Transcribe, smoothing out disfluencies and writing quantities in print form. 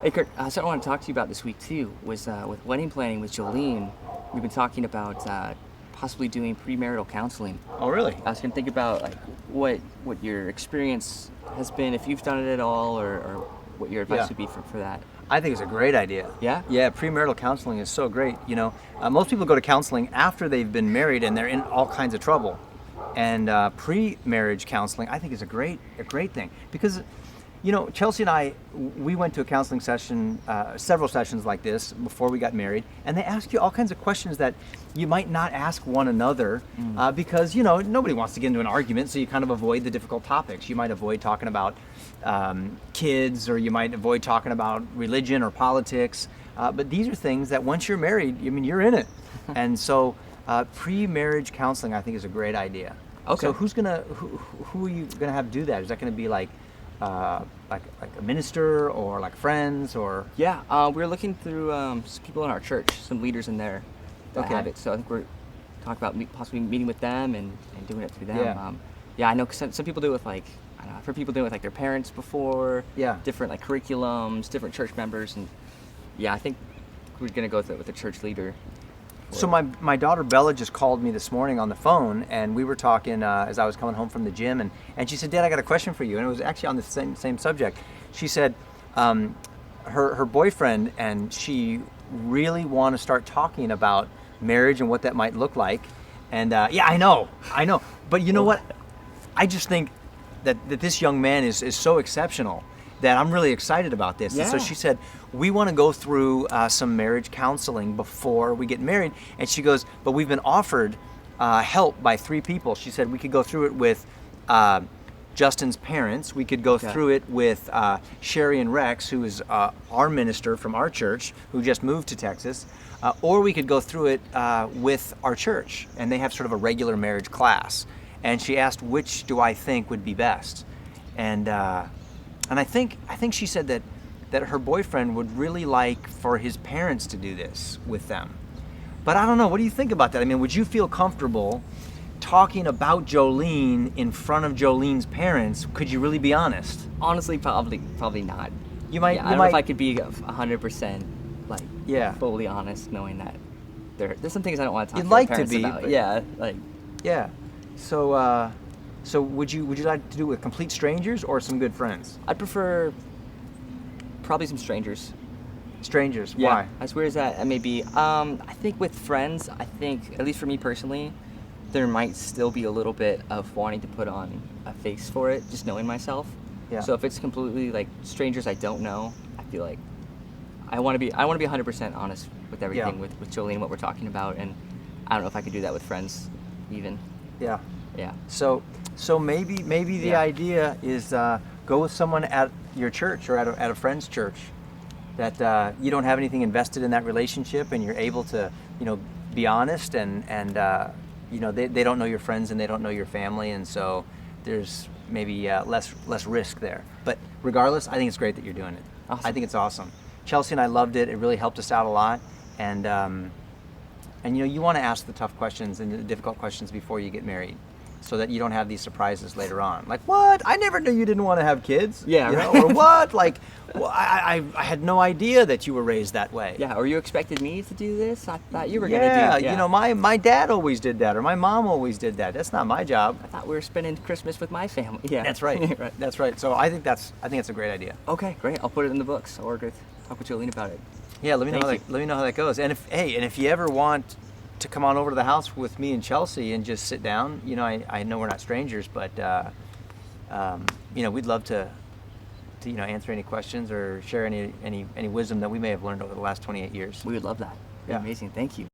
Hey Kirk, something I want to talk to you about this week too was with wedding planning with Jolene. We've been talking about possibly doing premarital counseling. Oh, really? I was going to think about like what your experience has been, if you've done it at all, or what your advice Yeah. would be for that. I think it's a great idea. Yeah? Yeah, premarital counseling is so great. Most people go to counseling after they've been married and they're in all kinds of trouble. And pre-marriage counseling, I think, is a great thing because, Chelsea and I, we went to a counseling session, several sessions like this before we got married, and they ask you all kinds of questions that you might not ask one another because, nobody wants to get into an argument, so you kind of avoid the difficult topics. You might avoid talking about kids, or you might avoid talking about religion or politics, but these are things that once you're married, you're in it. And so pre-marriage counseling, I think, is a great idea. Okay. So who are you gonna have do that? Is that gonna be like a minister or like friends or? Yeah, we're looking through some people in our church, some leaders in there that Okay. have it. So I think we're talking about possibly meeting with them and doing it through them. Yeah. Yeah, I know 'cause some people do it with like, I don't know, I've heard people do it with like their parents before. Yeah. Different like curriculums, different church members, and yeah, I think we're gonna go with the church leader. So my daughter Bella just called me this morning on the phone, and we were talking as I was coming home from the gym, and she said, "Dad, I got a question for you," and it was actually on the same subject. She said her boyfriend and she really want to start talking about marriage and what that might look like, and yeah, I know, but you know what? I just think that this young man is so exceptional that I'm really excited about this. And so Yeah. she said, we want to go through some marriage counseling before we get married. And she goes, but we've been offered help by 3 people. She said we could go through it with Justin's parents. We could go through it with Sherry and Rex, who is our minister from our church, who just moved to Texas. Or we could go through it with our church. And they have sort of a regular marriage class. And she asked, which do I think would be best? And I think she said that her boyfriend would really like for his parents to do this with them. But I don't know. What do you think about that? I mean, would you feel comfortable talking about Jolene in front of Jolene's parents? Could you really be honest? Honestly, probably not. You might. Yeah, I don't know if I could be 100% like fully honest, knowing that there's some things I don't want to talk You'd to my like to parents be, about. but- Yeah, like Yeah. So would you like to do it with complete strangers or some good friends? I'd prefer probably some strangers. Strangers. Yeah. Why? As weird as that may be, I think with friends, I think, at least for me personally, there might still be a little bit of wanting to put on a face for it, just knowing myself. Yeah. So if it's completely like strangers I don't know, I feel like I want to be 100% honest with everything, with Jolene, what we're talking about, and I don't know if I could do that with friends even. Yeah. Yeah. So maybe the idea is go with someone at your church or at a friend's church that you don't have anything invested in that relationship, and you're able to be honest, and they don't know your friends and they don't know your family, and so there's maybe less risk there. But regardless, I think it's great that you're doing it. Awesome. I think it's awesome. Chelsea and I loved it. It really helped us out a lot, and you want to ask the tough questions and the difficult questions before you get married, so that you don't have these surprises later on. Like, what? I never knew you didn't want to have kids. Yeah, you right. know? Or what? Like, I had no idea that you were raised that way. Yeah, or you expected me to do this? I thought you were going to do it. Yeah, my dad always did that, or my mom always did that. That's not my job. I thought we were spending Christmas with my family. Yeah. That's right. Right. That's right. So I think it's a great idea. Okay, great. I'll put it in the books. I'll talk with Jolene about it. Yeah, let me Thank know how that goes. And if you ever want to come on over to the house with me and Chelsea and just sit down, I know we're not strangers, but we'd love to answer any questions or share any wisdom that we may have learned over the last 28 years. We would love that. Yeah. Amazing. Thank you.